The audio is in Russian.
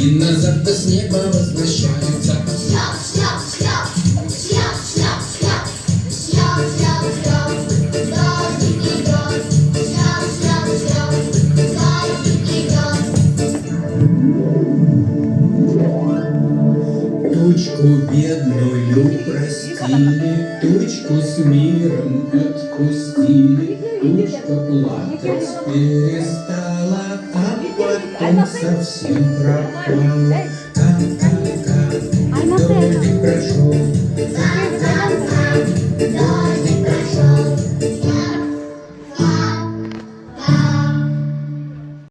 И назад с неба возвращаются. Шляп, шляп, шляп, шляп, шляп, шляп, шляп, шляп, шляп, дождик идет. Шляп, шляп, шляп, дождик идет. Тучку бедную простили, тучку с миром отпустили. Тучка плакать перестала, а потом совсем пропала.